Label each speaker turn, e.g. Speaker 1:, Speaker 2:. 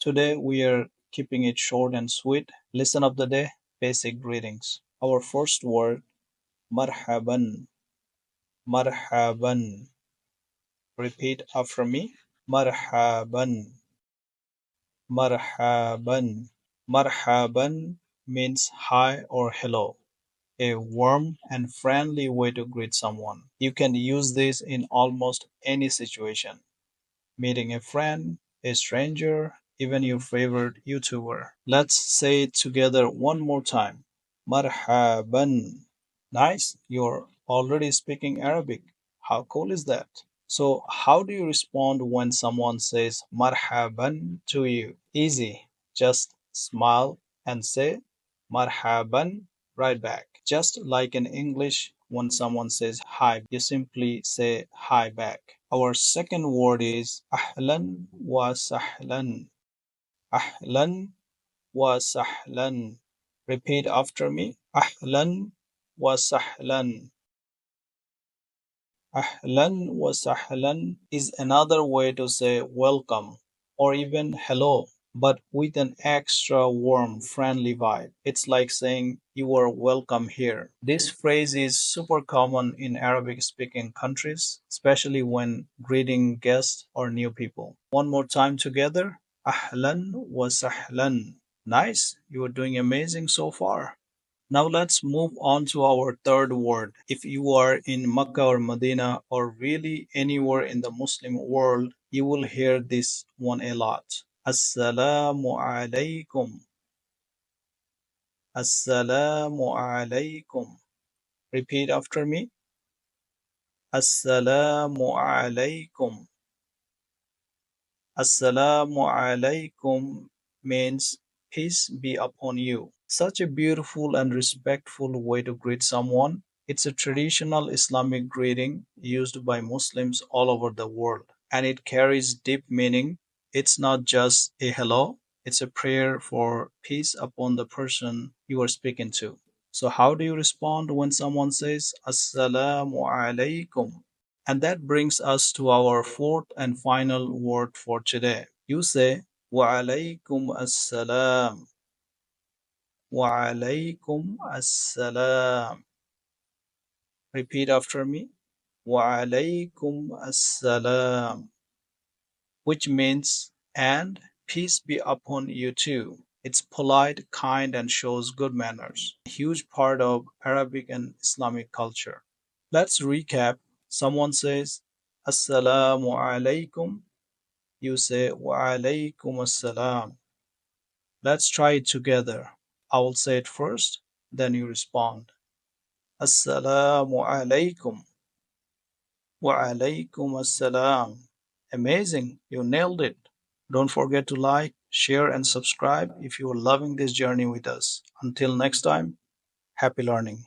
Speaker 1: Today we are keeping it short and sweet. Lesson of the day, basic greetings. Our first word, marhaban. Marhaban. Repeat after me. Marhaban. Marhaban. Marhaban means hi or hello, a warm and friendly way to greet someone. You can use this in almost any situation. Meeting a friend, a stranger, even your favorite YouTuber. Let's say it together one more time. Marhaban. Nice, you're already speaking Arabic. How cool is that? So, how do you respond when someone says marhaban to you? Easy. Just smile and say marhaban right back. Just like in English, when someone says hi, you simply say hi back. Our second word is ahlan wa sahlan. Ahlan wa sahlan. Repeat after me. Ahlan wa sahlan. Ahlan wa sahlan is another way to say welcome or even hello, but with an extra warm, friendly vibe. It's like saying you are welcome here. This phrase is super common in Arabic speaking countries, especially when greeting guests or new people. One more time together. Ahlan wa sahlan. Nice, you are doing amazing so far. Now let's move on to our third word. If you are in Mecca or Medina or really anywhere in the Muslim world, you will hear this one a lot. Assalamu alaikum. Assalamu alaikum. Repeat after me. Assalamu alaikum. Assalamu alaikum means peace be upon you. Such a beautiful and respectful way to greet someone. It's a traditional Islamic greeting used by Muslims all over the world, and it carries deep meaning. It's not just a hello, it's a prayer for peace upon the person you are speaking to. So, how do you respond when someone says Assalamu alaikum? And that brings us to our fourth and final word for today. You say Wa alaikum assalam. Wa alaikum assalam. Repeat after me. Wa alaikum assalam. Which means, and peace be upon you too. It's polite, kind, and shows good manners. A huge part of Arabic and Islamic culture. Let's recap. Someone says, Assalamu alaikum. You say, Wa alaikum assalam. Let's try it together. I will say it first, then you respond. Assalamu alaikum. Wa alaikum assalam. Amazing, you nailed it. Don't forget to like, share, and subscribe if you are loving this journey with us. Until next time, happy learning.